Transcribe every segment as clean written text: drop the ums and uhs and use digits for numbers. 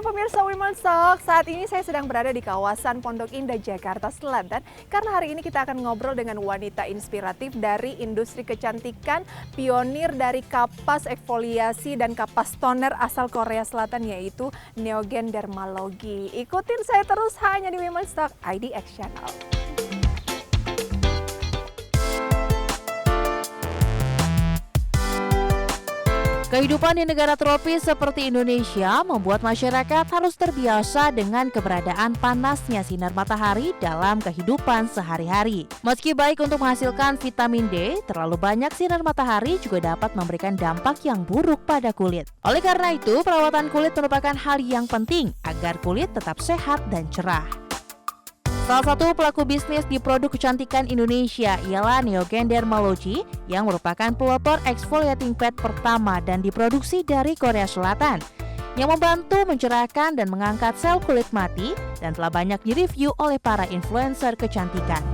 pemirsa Women's Talk, saat ini saya sedang berada di kawasan Pondok Indah, Jakarta Selatan. Karena hari ini kita akan ngobrol dengan wanita inspiratif dari industri kecantikan, pionir dari kapas eksfoliasi dan kapas toner asal Korea Selatan, yaitu Neogen Dermalogy. Ikutin saya terus hanya di Women's Talk IDX Channel. Kehidupan di negara tropis seperti Indonesia membuat masyarakat harus terbiasa dengan keberadaan panasnya sinar matahari dalam kehidupan sehari-hari. Meski baik untuk menghasilkan vitamin D, terlalu banyak sinar matahari juga dapat memberikan dampak yang buruk pada kulit. Oleh karena itu, perawatan kulit merupakan hal yang penting agar kulit tetap sehat dan cerah. Salah satu pelaku bisnis di produk kecantikan Indonesia ialah Neogen Dermalogy yang merupakan pelopor exfoliating pad pertama dan diproduksi dari Korea Selatan yang membantu mencerahkan dan mengangkat sel kulit mati dan telah banyak direview oleh para influencer kecantikan.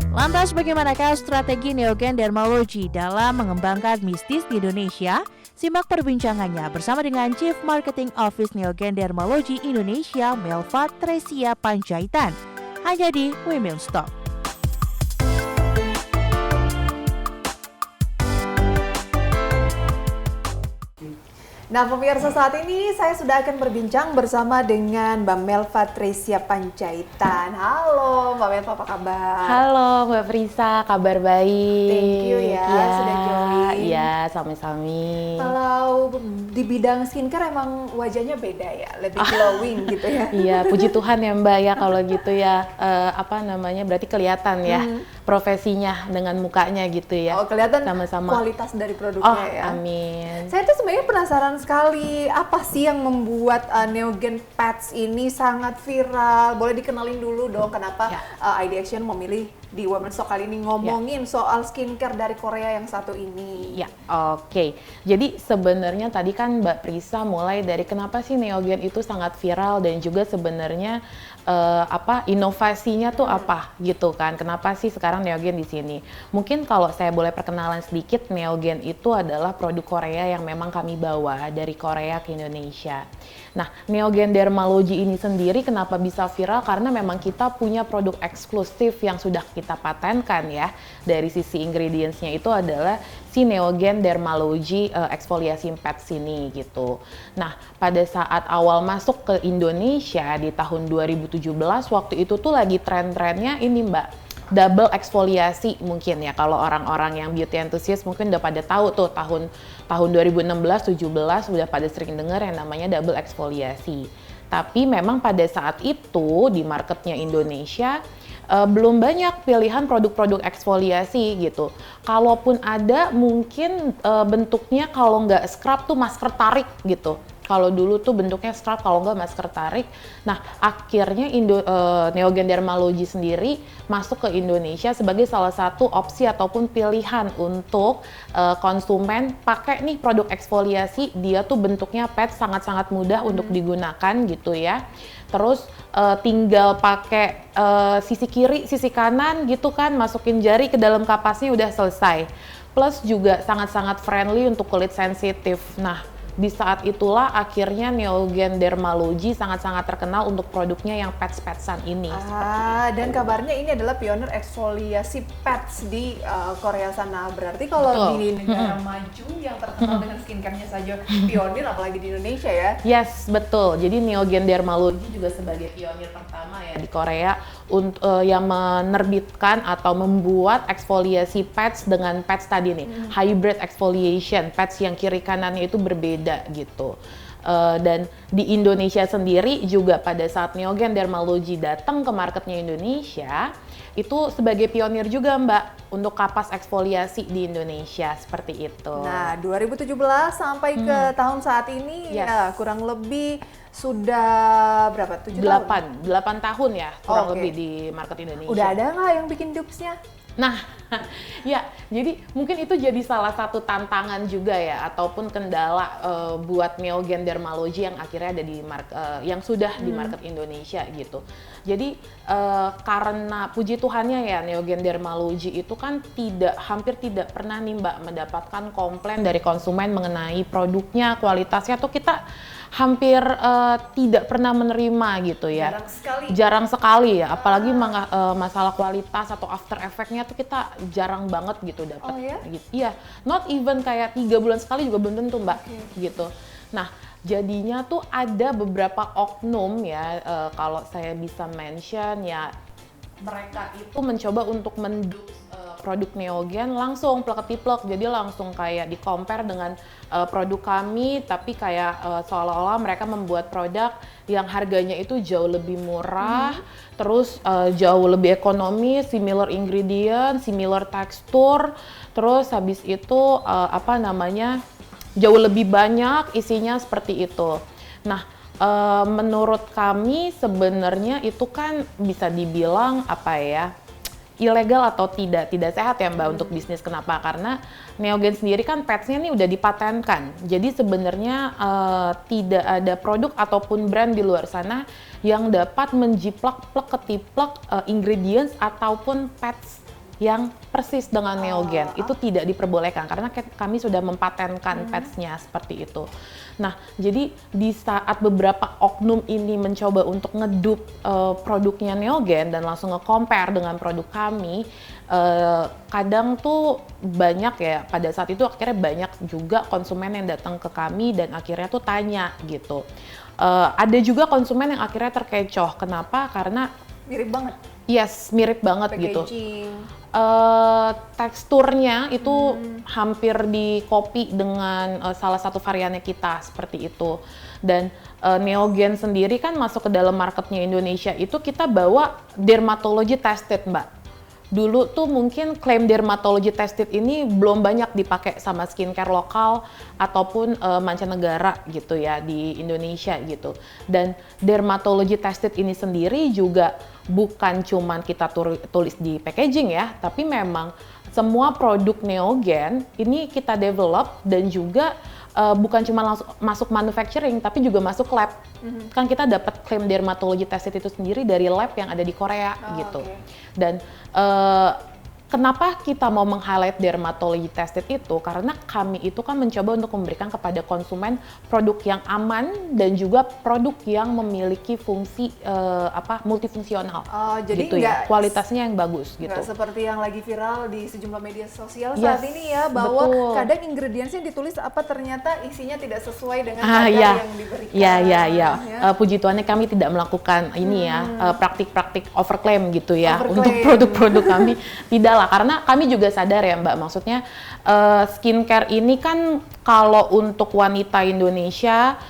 Lantas bagaimanakah strategi Neogen Dermalogy dalam mengembangkan bisnis di Indonesia? Simak perbincangannya bersama dengan Chief Marketing Office Neogen Dermalogy Indonesia, Melva Tresia Panjaitan, hanya di Women's Talk. Nah pemirsa, saat ini saya sudah akan berbincang bersama dengan Mbak Melva Tresia Panjaitan. Halo Mbak Melva, apa kabar? Halo Mbak Frisa, kabar baik. Thank you ya, sudah join. Iya, sami-sami. Kalau di bidang skincare emang wajahnya beda ya, lebih glowing gitu ya. Iya, puji Tuhan ya Mbak ya kalau gitu ya. Berarti kelihatan ya profesinya dengan mukanya gitu ya. Oh, kelihatan sama-sama kualitas dari produknya ya. Amin. Saya tuh sebenarnya penasaran sekali, apa sih yang membuat Neogen Pads ini sangat viral? Boleh dikenalin dulu dong kenapa ID Action memilih di Women's Talk kali ini ngomongin soal skincare dari Korea yang satu ini. Ya, oke. Jadi sebenarnya tadi kan Mbak Prisa mulai dari kenapa sih Neogen itu sangat viral dan juga sebenarnya inovasinya tuh apa gitu kan? Kenapa sih sekarang Neogen di sini? Mungkin kalau saya boleh perkenalan sedikit, Neogen itu adalah produk Korea yang memang kami bawa dari Korea ke Indonesia. Nah, Neogen Dermalogy ini sendiri kenapa bisa viral? Karena memang kita punya produk eksklusif yang sudah kita patenkan ya. Dari sisi ingredients-nya itu adalah si Neogen Dermalogy exfoliating pads ini gitu. Nah, pada saat awal masuk ke Indonesia di tahun 2017, waktu itu tuh lagi tren-trennya ini Mbak, double eksfoliasi mungkin ya, kalau orang-orang yang beauty enthusiast mungkin udah pada tahu tuh tahun 2016-17 udah pada sering dengar yang namanya double eksfoliasi. Tapi memang pada saat itu di marketnya Indonesia belum banyak pilihan produk-produk eksfoliasi gitu. Kalaupun ada mungkin bentuknya kalau nggak scrub tuh masker tarik gitu. Kalau dulu tuh bentuknya scrub, kalau nggak masker tarik. Nah, akhirnya Neogen Dermalogy sendiri masuk ke Indonesia sebagai salah satu opsi ataupun pilihan untuk konsumen pakai nih produk eksfoliasi. Dia tuh bentuknya pad sangat-sangat mudah untuk digunakan gitu ya. Terus tinggal pakai sisi kiri, sisi kanan gitu kan, masukin jari ke dalam kapasnya udah selesai. Plus juga sangat-sangat friendly untuk kulit sensitif. Nah, di saat itulah akhirnya Neogen Dermalogy sangat-sangat terkenal untuk produknya yang pads-padsan ini. Dan kabarnya ini adalah pionir eksfoliasi pads di Korea sana. Berarti kalau di negara maju yang terkenal dengan skincare-nya saja pionir, apalagi di Indonesia ya? Yes, betul. Jadi Neogen Dermalogy juga sebagai pionir pertama ya di Korea yang menerbitkan atau membuat eksfoliasi pads dengan pads tadi nih, hybrid exfoliation, pads yang kiri kanannya itu berbeda gitu. Dan di Indonesia sendiri juga pada saat Neogen Dermalogy datang ke marketnya Indonesia, itu sebagai pionir juga Mbak untuk kapas eksfoliasi di Indonesia, seperti itu. Nah, 2017 sampai ke tahun saat ini ya kurang lebih sudah berapa? 8 tahun ya kurang lebih di market Indonesia. Udah ada nggak yang bikin dupes-nya? Nah, ya, jadi mungkin itu jadi salah satu tantangan juga ya, ataupun kendala buat Neogen Dermalogy yang akhirnya ada di yang sudah di market Indonesia gitu. Jadi karena puji puji Tuhannya ya, Neogen Dermalogy itu kan hampir tidak pernah nih Mbak mendapatkan komplain dari konsumen mengenai produknya, kualitasnya tuh kita hampir tidak pernah menerima gitu ya. Jarang sekali ya, apalagi masalah kualitas atau after effect-nya tuh kita jarang banget gitu dapat. Oh ya? Gitu. Iya, not even kayak 3 bulan sekali juga belum tentu Mbak, gitu. Nah, jadinya tuh ada beberapa oknum ya, kalau saya bisa mention ya, mereka itu mencoba untuk mendus produk Neogen langsung plek-tiplek, jadi langsung kayak di-compare dengan produk kami, tapi kayak seolah-olah mereka membuat produk yang harganya itu jauh lebih murah, terus jauh lebih ekonomis, similar ingredient, similar tekstur, terus habis itu jauh lebih banyak isinya seperti itu. Nah, menurut kami sebenarnya itu kan bisa dibilang ilegal atau tidak sehat ya Mbak untuk bisnis. Kenapa? Karena Neogen sendiri kan pads-nya nih udah dipatenkan. Jadi sebenarnya tidak ada produk ataupun brand di luar sana yang dapat menjiplak plek-ketiplek ingredients ataupun pads yang persis dengan Neogen. Itu tidak diperbolehkan karena kami sudah mempatenkan pads-nya seperti itu. Nah, jadi di saat beberapa oknum ini mencoba untuk ngedup produknya Neogen dan langsung nge-compare dengan produk kami, kadang tuh banyak ya, pada saat itu akhirnya banyak juga konsumen yang datang ke kami dan akhirnya tuh tanya gitu. Ada juga konsumen yang akhirnya terkecoh. Kenapa? Karena mirip banget. Yes, mirip banget gitu. Teksturnya itu hampir di copy dengan salah satu variannya kita seperti itu. Dan Neogen sendiri kan masuk ke dalam marketnya Indonesia itu kita bawa dermatology tested Mbak. Dulu tuh mungkin klaim dermatology tested ini belum banyak dipakai sama skincare lokal ataupun mancanegara gitu ya di Indonesia gitu. Dan dermatology tested ini sendiri juga bukan cuman kita tulis di packaging ya, tapi memang semua produk Neogen ini kita develop dan juga bukan cuma langsung masuk manufacturing tapi juga masuk lab. Kan kita dapat klaim dermatology tested itu sendiri dari lab yang ada di Korea gitu. Dan kenapa kita mau meng-highlight dermatology tested itu? Karena kami itu kan mencoba untuk memberikan kepada konsumen produk yang aman dan juga produk yang memiliki fungsi multifungsional. Jadi gitu ya, kualitasnya yang bagus gitu. Nggak seperti yang lagi viral di sejumlah media sosial saat ini ya, bahwa kadang ingredientsnya ditulis ternyata isinya tidak sesuai dengan kadar yang diberikan. Iya. Puji Tuhannya kami tidak melakukan ini ya, praktik-praktik overclaim gitu ya untuk produk-produk kami. Tidak lah, karena kami juga sadar ya Mbak, maksudnya skincare ini kan kalau untuk wanita Indonesia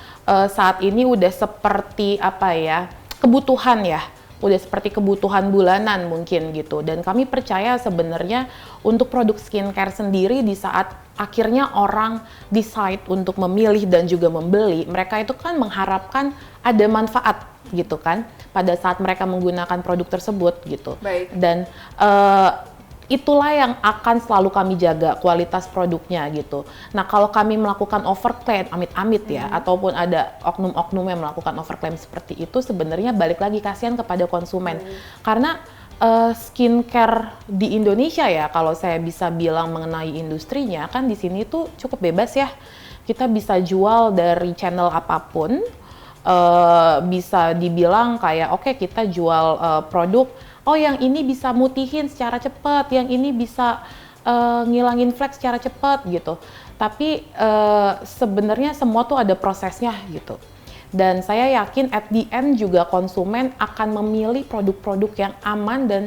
saat ini udah seperti kebutuhan ya, udah seperti kebutuhan bulanan mungkin gitu. Dan kami percaya sebenarnya untuk produk skincare sendiri di saat akhirnya orang decide untuk memilih dan juga membeli, mereka itu kan mengharapkan ada manfaat gitu kan pada saat mereka menggunakan produk tersebut gitu. Dan itulah yang akan selalu kami jaga, kualitas produknya gitu. Nah, kalau kami melakukan overclaim, amit-amit ya, ataupun ada oknum-oknum yang melakukan overclaim seperti itu, sebenarnya balik lagi kasihan kepada konsumen. Karena skincare di Indonesia ya, kalau saya bisa bilang mengenai industrinya, kan di sini tuh cukup bebas ya. Kita bisa jual dari channel apapun, bisa dibilang kayak oke, kita jual produk, yang ini bisa mutihin secara cepat, yang ini bisa ngilangin flek secara cepat gitu. Tapi sebenarnya semua tuh ada prosesnya gitu. Dan saya yakin at the end juga konsumen akan memilih produk-produk yang aman, dan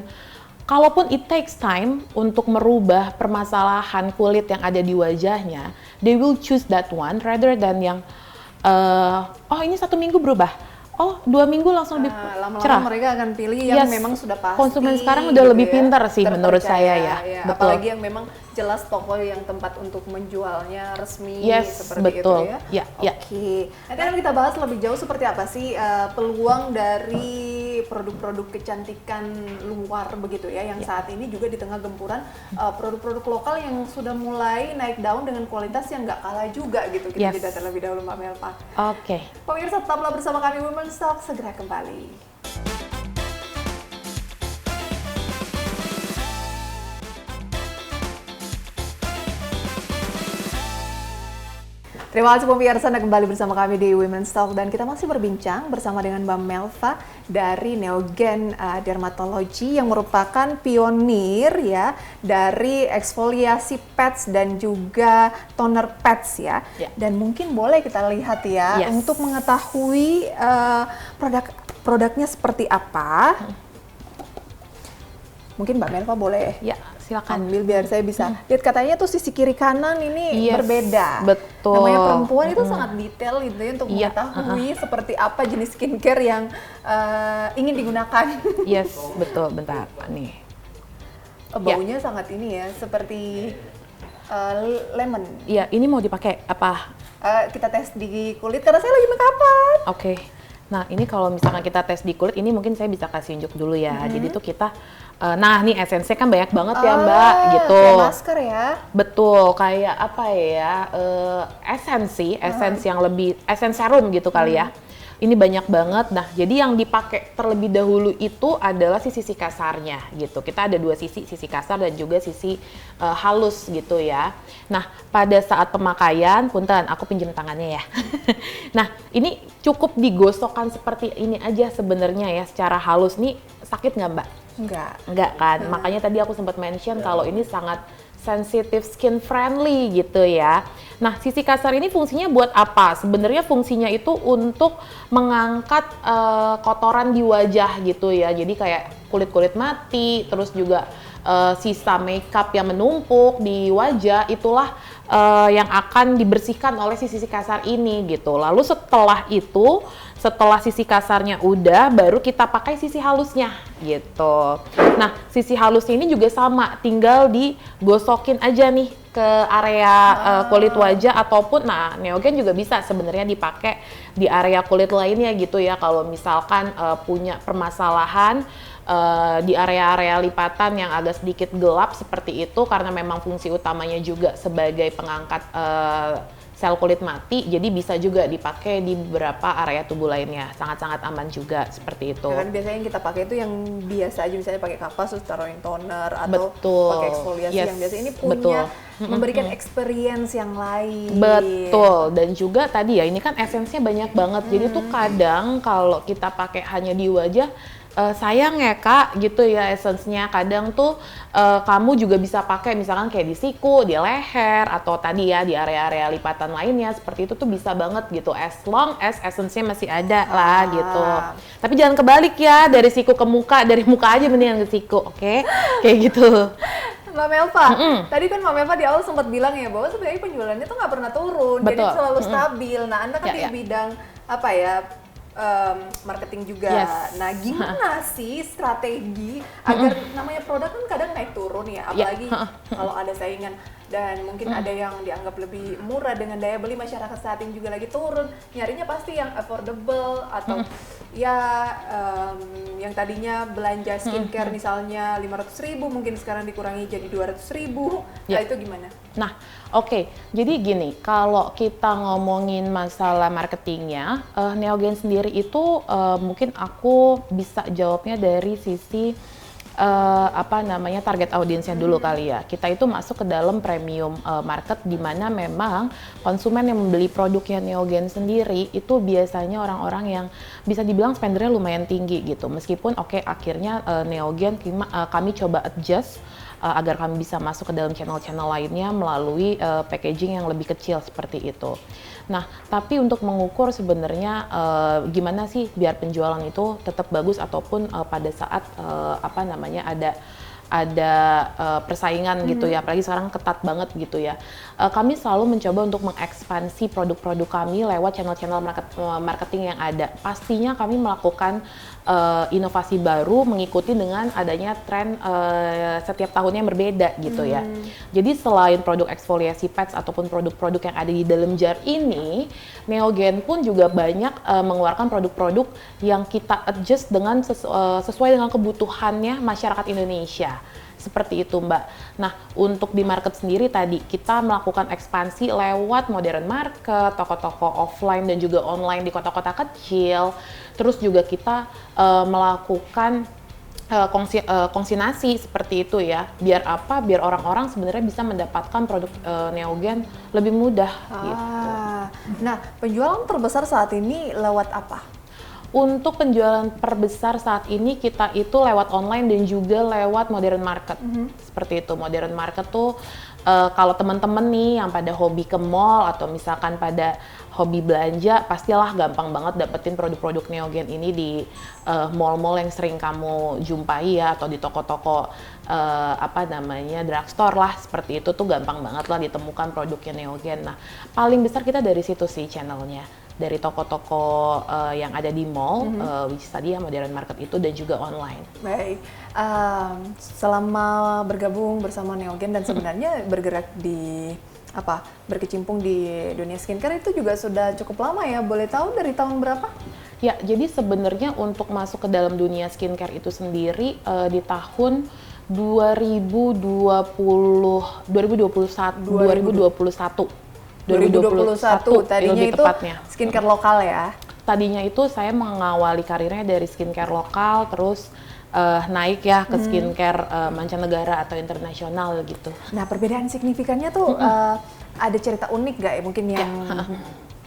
kalaupun it takes time untuk merubah permasalahan kulit yang ada di wajahnya, they will choose that one rather than yang ini 1 minggu berubah. 2 minggu langsung lebih cerah. Lama-lama mereka akan pilih yang memang sudah pasti. Konsumen sekarang udah lebih pintar sih menurut saya ya. Betul. Apalagi yang memang jelas toko yang tempat untuk menjualnya resmi seperti betul. itu ya. Oke. Nanti akan kita bahas lebih jauh seperti apa sih peluang dari produk-produk kecantikan luar begitu ya, yang saat ini juga di tengah gempuran produk-produk lokal yang sudah mulai naik daun dengan kualitas yang nggak kalah juga gitu. Kita jeda terlebih dahulu Mbak Melva. Oke. Pemirsa, tetaplah bersama kami Women's Talk, segera kembali. Terima kasih pemirsa, Anda kembali bersama kami di Women's Talk dan kita masih berbincang bersama dengan Mbak Melva dari Neogen Dermatology yang merupakan pionir ya dari eksfoliasi pads dan juga toner pads ya. Dan mungkin boleh kita lihat ya untuk mengetahui produknya seperti apa. Mungkin Mbak Melva boleh silakan ambil biar saya bisa lihat. Katanya tuh sisi kiri kanan ini berbeda. Betul. Namanya perempuan itu sangat detail gitu ya untuk mengetahui seperti apa jenis skincare yang ingin digunakan. Yes, betul. Bentar, nih. Baunya sangat ini ya, seperti lemon. Iya, ini mau dipakai apa? Kita tes di kulit karena saya lagi make upan. Oke. Nah, ini kalau misalkan kita tes di kulit, ini mungkin saya bisa kasih unjuk dulu ya. Jadi tuh kita nah, nih esensinya kan banyak banget ya, Mbak, gitu. Kayak masker ya? Betul, kayak apa ya, esensi yang lebih, serum gitu kali ya. Ini banyak banget. Nah, jadi yang dipakai terlebih dahulu itu adalah sisi kasarnya gitu. Kita ada dua sisi kasar dan juga sisi halus gitu ya. Nah, pada saat pemakaian, punten, aku pinjam tangannya ya. Nah, ini cukup digosokkan seperti ini aja sebenarnya ya, secara halus. Nih, sakit nggak, Mbak? Enggak kan? Makanya tadi aku sempat mention kalau ini sangat sensitive skin friendly gitu ya. Nah, sisi kasar ini fungsinya buat apa? Sebenarnya fungsinya itu untuk mengangkat kotoran di wajah gitu ya. Jadi kayak kulit-kulit mati, terus juga sisa makeup yang menumpuk di wajah, itulah yang akan dibersihkan oleh sisi kasar ini gitu. Lalu setelah itu, setelah sisi kasarnya udah, baru kita pakai sisi halusnya gitu. Nah, sisi halusnya ini juga sama, tinggal digosokin aja nih ke area kulit wajah ataupun, nah, Neogen juga bisa sebenarnya dipakai di area kulit lainnya gitu ya. Kalau misalkan punya permasalahan di area-area lipatan yang agak sedikit gelap seperti itu, karena memang fungsi utamanya juga sebagai pengangkat sel kulit mati, jadi bisa juga dipakai di beberapa area tubuh lainnya. Sangat-sangat aman juga seperti itu. Kan biasanya yang kita pakai itu yang biasa aja, misalnya pakai kapas terus taruhin toner atau pakai eksfoliasi yang biasa. Ini punya memberikan experience yang lain. Betul. Dan juga tadi ya, ini kan esensinya banyak banget. Jadi tuh kadang kalau kita pakai hanya di wajah, sayang ya Kak gitu ya esensnya. Kadang tuh kamu juga bisa pakai misalkan kayak di siku, di leher, atau tadi ya di area-area lipatan lainnya seperti itu tuh bisa banget gitu, as long as esensnya masih ada lah gitu. Tapi jangan kebalik ya, dari siku ke muka, dari muka aja mendingan ke siku, oke? Kayak gitu. Mbak Melva, tadi kan Mbak Melva di awal sempat bilang ya bahwa sebenarnya penjualannya tuh nggak pernah turun, jadi selalu stabil. Nah, Anda kan di bidang apa ya, marketing juga. Nah, gimana sih strategi agar namanya produk kan kadang naik turun ya, apalagi kalau ada saingan dan mungkin ada yang dianggap lebih murah dengan daya beli masyarakat saat ini juga lagi turun, nyarinya pasti yang affordable atau yang tadinya belanja skincare misalnya 500.000 mungkin sekarang dikurangi jadi 200.000. Nah, itu gimana? Nah, oke. Jadi gini, kalau kita ngomongin masalah marketingnya, Neogen sendiri itu mungkin aku bisa jawabnya dari sisi target audiensnya dulu kali ya. Kita itu masuk ke dalam premium market, di mana memang konsumen yang membeli produknya Neogen sendiri itu biasanya orang-orang yang bisa dibilang spendernya lumayan tinggi gitu. Meskipun akhirnya Neogen kami coba adjust agar kami bisa masuk ke dalam channel-channel lainnya melalui packaging yang lebih kecil seperti itu. Nah, tapi untuk mengukur sebenarnya gimana sih biar penjualan itu tetap bagus ataupun pada saat ada persaingan gitu ya, apalagi sekarang ketat banget gitu ya. Kami selalu mencoba untuk mengekspansi produk-produk kami lewat channel-channel marketing yang ada. Pastinya kami melakukan inovasi baru mengikuti dengan adanya tren setiap tahunnya yang berbeda gitu ya. Jadi selain produk eksfoliasi pads ataupun produk-produk yang ada di dalam jar ini, Neogen pun juga banyak mengeluarkan produk-produk yang kita adjust dengan sesuai dengan kebutuhannya masyarakat Indonesia. Seperti itu Mbak. Nah, untuk di market sendiri tadi kita melakukan ekspansi lewat modern market, toko-toko offline dan juga online di kota-kota kecil. Terus juga kita melakukan kongsinasi seperti itu ya. Biar apa? Biar orang-orang sebenarnya bisa mendapatkan produk Neogen lebih mudah gitu. Nah, penjualan terbesar saat ini lewat apa? Untuk penjualan terbesar saat ini kita itu lewat online dan juga lewat modern market. Seperti itu. Modern market tuh kalau teman-teman nih yang pada hobi ke mall atau misalkan pada hobi belanja, pastilah gampang banget dapetin produk-produk Neogen ini di mall-mall yang sering kamu jumpai ya, atau di toko-toko drugstore lah, seperti itu tuh gampang banget lah ditemukan produknya Neogen. Nah, paling besar kita dari situ sih channelnya. Dari toko-toko yang ada di mall, which is tadi ya modern market itu, dan juga online. Baik, selama bergabung bersama Neogen dan sebenarnya bergerak di berkecimpung di dunia skincare itu juga sudah cukup lama ya, boleh tahu dari tahun berapa? Ya, jadi sebenarnya untuk masuk ke dalam dunia skincare itu sendiri di tahun 2021 tadinya itu tepatnya. skincare lokal ya? Tadinya itu saya mengawali karirnya dari skincare lokal, terus naik ya ke skincare mancanegara atau internasional gitu. Nah, perbedaan signifikannya tuh ada cerita unik nggak ya mungkin yang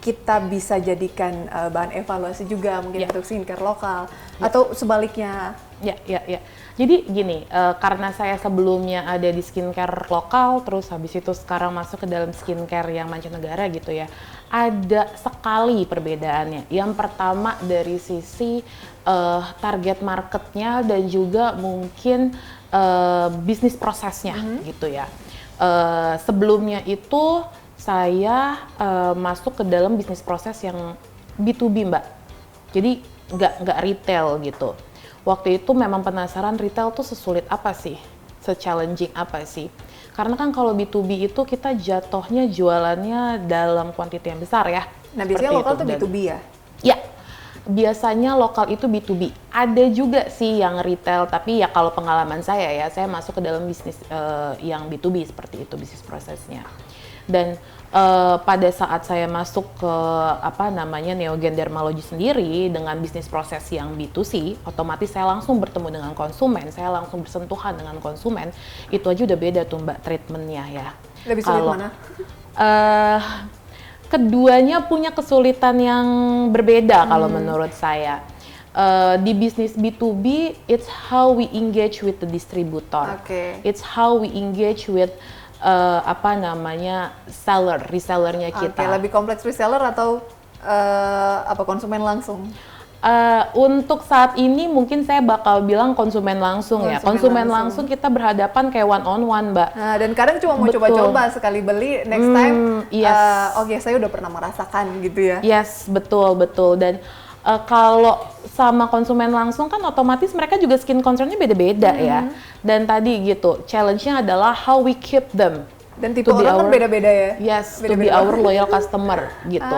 kita bisa jadikan bahan evaluasi juga mungkin untuk skincare lokal atau sebaliknya? Ya. Jadi gini, karena saya sebelumnya ada di skincare lokal, terus habis itu sekarang masuk ke dalam skincare yang mancanegara gitu ya, ada sekali perbedaannya. Yang pertama dari sisi target marketnya dan juga mungkin bisnis prosesnya gitu ya. Sebelumnya itu saya masuk ke dalam bisnis proses yang B2B, Mbak. Jadi nggak retail gitu. Waktu itu memang penasaran retail tuh sesulit apa sih, se-challenging apa sih. Karena kan kalau B2B itu kita jatuhnya jualannya dalam kuantiti yang besar ya. Nah, biasanya lokal tuh B2B ya? Ya, biasanya lokal itu B2B. Ada juga sih yang retail, tapi ya kalau pengalaman saya masuk ke dalam bisnis yang B2B seperti itu, bisnis prosesnya. Dan pada saat saya masuk ke Neogen Dermalogy sendiri dengan bisnis proses yang B2C, otomatis saya langsung bertemu dengan konsumen, saya langsung bersentuhan dengan konsumen. Itu aja udah beda tuh Mbak treatmentnya ya. Lebih sulit mana? Keduanya punya kesulitan yang berbeda kalau menurut saya. Di bisnis B2B, it's how we engage with the distributor. It's how we engage with resellernya kita. Lebih kompleks reseller atau konsumen langsung? Untuk saat ini mungkin saya bakal bilang konsumen langsung ya. Konsumen langsung kita berhadapan kayak one on one, Mbak. Nah, dan kadang cuma mau coba-coba, sekali beli, next time, saya udah pernah merasakan gitu ya. Yes, betul. Dan kalau sama konsumen langsung kan otomatis mereka juga skin concern-nya beda-beda ya. Dan tadi gitu, challenge-nya adalah how we keep them. Dan tipe orang kan beda-beda ya? Yes, to be our loyal customer gitu.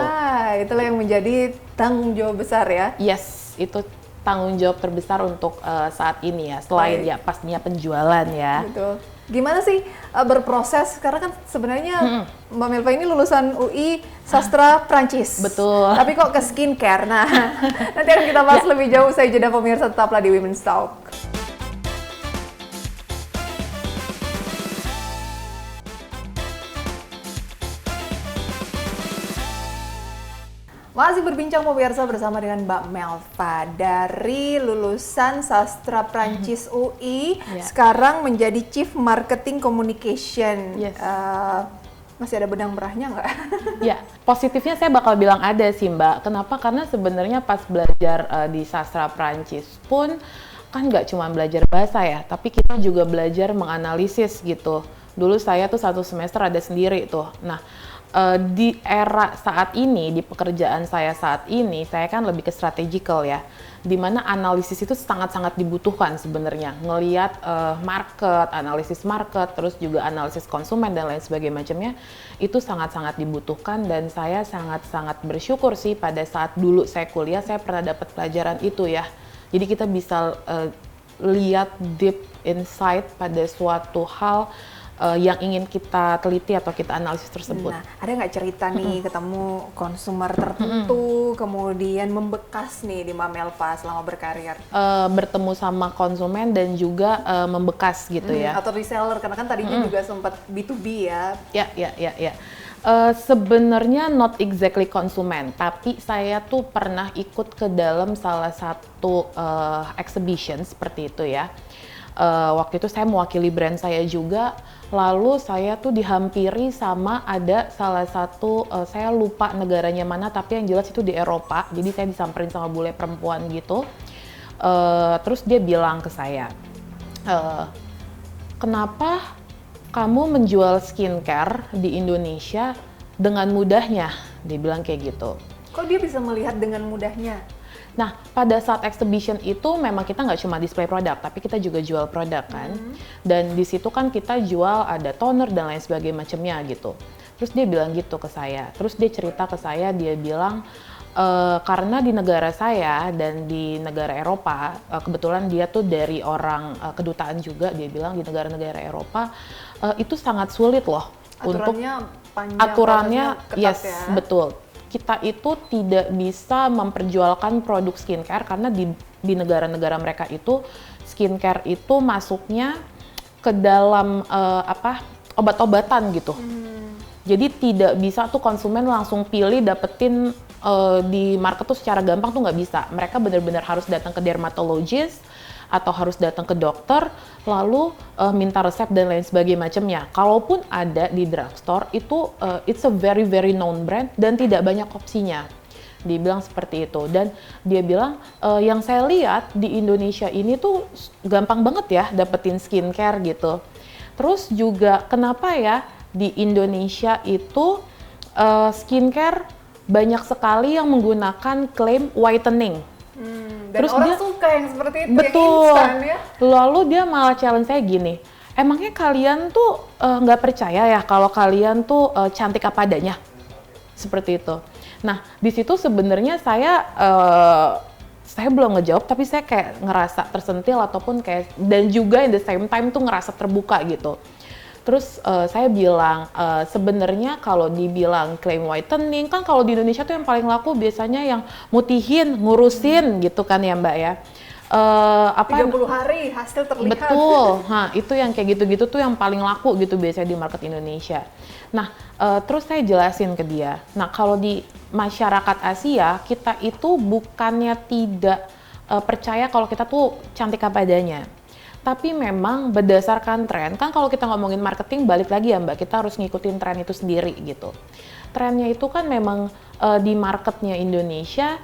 Itulah yang menjadi tanggung jawab besar ya? Yes, itu tanggung jawab terbesar untuk saat ini ya, selain ya pastinya penjualan ya. Betul. Gimana sih berproses, karena kan sebenarnya Mbak Melva ini lulusan UI Sastra Prancis. Betul. Tapi kok ke skincare? Nah, nanti akan kita bahas lebih jauh, saya jeda pemirsa, tetaplah di Women's Talk. Masih berbincang pemirsa bersama dengan Mbak Melva dari lulusan Sastra Prancis UI, sekarang menjadi Chief Marketing Communication. Masih ada benang merahnya nggak? Ya, positifnya saya bakal bilang ada sih Mbak. Kenapa? Karena sebenarnya pas belajar di Sastra Prancis pun kan nggak cuma belajar bahasa ya, tapi kita juga belajar menganalisis gitu. Dulu saya tuh 1 semester ada sendiri tuh. Nah, di era saat ini, di pekerjaan saya saat ini, saya kan lebih ke strategical ya, dimana analisis itu sangat-sangat dibutuhkan sebenarnya, ngelihat market, analisis market, terus juga analisis konsumen dan lain sebagainya macamnya, itu sangat-sangat dibutuhkan. Dan saya sangat-sangat bersyukur sih pada saat dulu saya kuliah, saya pernah dapat pelajaran itu ya. Jadi kita bisa lihat deep insight pada suatu hal yang ingin kita teliti atau kita analisis tersebut. Nah, ada nggak cerita nih ketemu konsumer tertentu kemudian membekas nih di Mama Elva selama berkarir? Bertemu sama konsumen dan juga membekas gitu ya. Atau reseller, karena kan tadinya juga sempat B2B ya. Ya. Sebenarnya not exactly konsumen, tapi saya tuh pernah ikut ke dalam salah satu exhibition seperti itu ya. Waktu itu saya mewakili brand saya juga, lalu saya tuh dihampiri sama ada salah satu, saya lupa negaranya mana, tapi yang jelas itu di Eropa, jadi saya disamperin sama bule perempuan gitu. Terus dia bilang ke saya, kenapa kamu menjual skincare di Indonesia dengan mudahnya? Dia bilang kayak gitu. Kok dia bisa melihat dengan mudahnya? Nah, pada saat exhibition itu memang kita nggak cuma display produk, tapi kita juga jual produk kan. Dan di situ kan kita jual ada toner dan lain sebagainya macamnya gitu. Terus dia bilang gitu ke saya. Terus dia cerita ke saya, dia bilang, karena di negara saya dan di negara Eropa, kebetulan dia tuh dari orang kedutaan juga, dia bilang di negara-negara Eropa itu sangat sulit loh Aturannya untuk panjang, aturannya ketat yes ya? betul. Kita itu tidak bisa memperjualkan produk skincare karena di negara-negara mereka itu skincare itu masuknya ke dalam obat-obatan gitu. Jadi tidak bisa tuh konsumen langsung pilih dapetin di market tuh secara gampang tuh nggak bisa. Mereka benar-benar harus datang ke dermatologis atau harus datang ke dokter, lalu minta resep dan lain sebagainya macamnya. Kalaupun ada di drugstore itu it's a very very known brand dan tidak banyak opsinya. Dia bilang seperti itu, dan dia bilang yang saya lihat di Indonesia ini tuh gampang banget ya dapetin skincare gitu. Terus juga kenapa ya di Indonesia itu skincare banyak sekali yang menggunakan klaim whitening. Dan Terus orang dia, suka yang seperti itu, betul. yang instan ya. Lalu dia malah challenge saya gini, emangnya kalian tuh nggak percaya ya kalau kalian tuh cantik apa adanya? Seperti itu. Nah, di situ sebenarnya saya belum ngejawab, tapi saya kayak ngerasa tersentil ataupun kayak, dan juga in the same time tuh ngerasa terbuka gitu. Terus saya bilang, sebenarnya kalau dibilang claim whitening, kan kalau di Indonesia tuh yang paling laku biasanya yang mutihin, ngurusin gitu kan ya Mbak ya. 30 hari hasil terlihat. Betul, itu yang kayak gitu-gitu tuh yang paling laku gitu biasanya di market Indonesia. Nah, terus saya jelasin ke dia, nah kalau di masyarakat Asia, kita itu bukannya tidak percaya kalau kita tuh cantik apa adanya. Tapi memang berdasarkan tren, kan kalau kita ngomongin marketing balik lagi ya Mbak, kita harus ngikutin tren itu sendiri gitu. Trennya itu kan memang di marketnya Indonesia,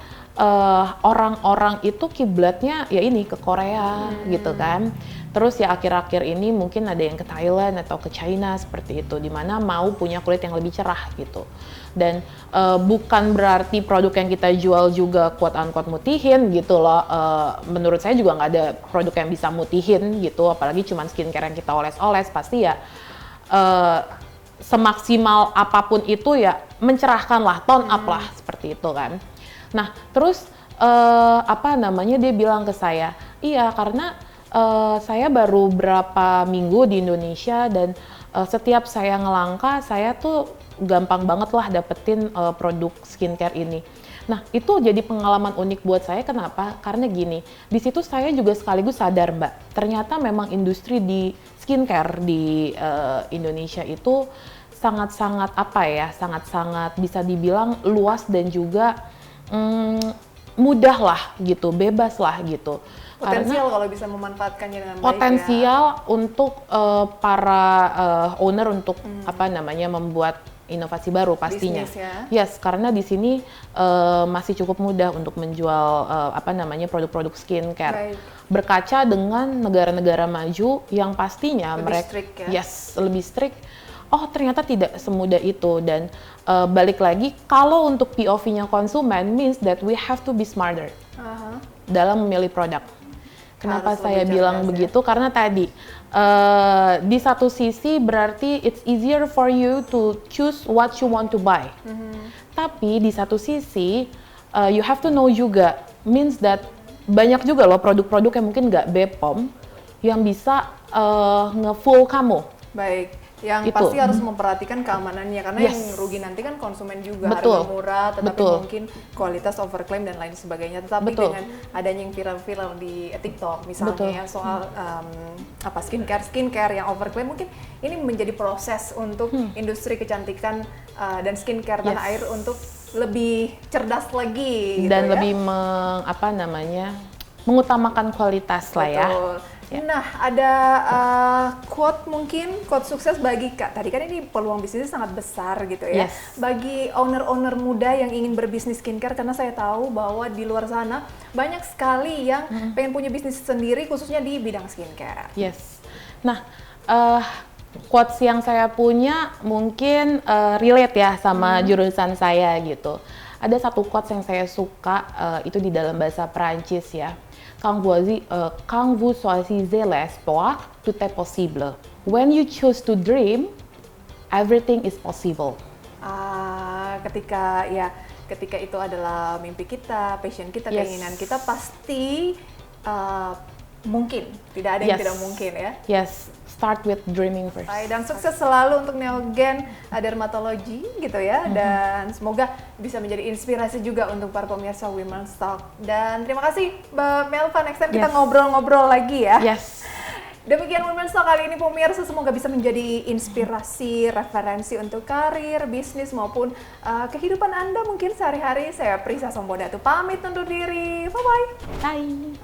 orang-orang itu kiblatnya ya ini ke Korea gitu kan. Terus ya akhir-akhir ini mungkin ada yang ke Thailand atau ke China seperti itu, dimana mau punya kulit yang lebih cerah gitu. Dan bukan berarti produk yang kita jual juga quote-unquote mutihin gitu loh. Menurut saya juga nggak ada produk yang bisa mutihin gitu, apalagi cuma skincare yang kita oles-oles, pasti ya semaksimal apapun itu ya mencerahkan lah, tone up lah, seperti itu kan. Nah terus dia bilang ke saya, iya karena saya baru berapa minggu di Indonesia dan setiap saya ngelangkah, saya tuh gampang banget lah dapetin produk skincare ini. Nah, itu jadi pengalaman unik buat saya. Kenapa? Karena gini, di situ saya juga sekaligus sadar, Mbak, ternyata memang industri di skincare di Indonesia itu sangat-sangat sangat-sangat bisa dibilang luas dan juga mudah lah gitu, bebas lah gitu. Potensial kalau bisa memanfaatkannya dengan baik potensial ya. Untuk para owner untuk membuat inovasi baru pastinya. Bisnis, ya? Yes, karena di sini masih cukup mudah untuk menjual produk-produk skincare. Baik. Berkaca dengan negara-negara maju yang pastinya Lebih mereka strict ya? yes, lebih strict. Oh, ternyata tidak semudah itu, dan balik lagi kalau untuk POV-nya konsumen means that we have to be smarter dalam memilih produk. Kenapa Harus saya lebih bilang cerdas, begitu? Karena tadi di satu sisi berarti it's easier for you to choose what you want to buy. Tapi di satu sisi you have to know juga, means that banyak juga loh produk-produk yang mungkin nggak BPOM yang bisa nge-full kamu. Baik, yang Itu. pasti harus memperhatikan keamanannya karena Yes. yang rugi nanti kan konsumen juga, Betul. harga murah tetapi Betul. mungkin kualitas overclaim dan lain sebagainya. Tetapi Betul. dengan adanya yang viral-viral di TikTok misalnya Betul. ya soal skincare yang overclaim, mungkin ini menjadi proses untuk industri kecantikan dan skincare tanah Yes. air untuk lebih cerdas lagi gitu Dan ya. lebih mengutamakan kualitas lah ya. Betul. Ya. Nah, ada quote sukses bagi Kak. Tadi kan ini peluang bisnisnya sangat besar gitu ya. Yes. Bagi owner-owner muda yang ingin berbisnis skincare, karena saya tahu bahwa di luar sana banyak sekali yang pengen punya bisnis sendiri khususnya di bidang skincare. Yes. Nah, quotes yang saya punya mungkin relate ya sama jurusan saya gitu. Ada satu quotes yang saya suka, itu di dalam bahasa Perancis ya. Quand vous choisissez l'espoir, tout est possible. When you choose to dream, everything is possible. Ketika itu adalah mimpi kita, passion kita, Yes. keinginan kita, pasti mungkin. Tidak ada yang Yes. tidak mungkin ya. Yes, start with dreaming first. Baik, dan sukses selalu untuk Neogen Dermatology gitu ya, dan semoga bisa menjadi inspirasi juga untuk para pemirsa Women's Talk. Dan terima kasih Mbak Melva, next time kita Yes. ngobrol-ngobrol lagi ya. Yes. Demikian Women's Talk kali ini pemirsa, semoga bisa menjadi inspirasi, referensi untuk karir, bisnis maupun kehidupan Anda mungkin sehari-hari. Saya Prisa Sombodatu pamit undur diri, bye-bye. Bye.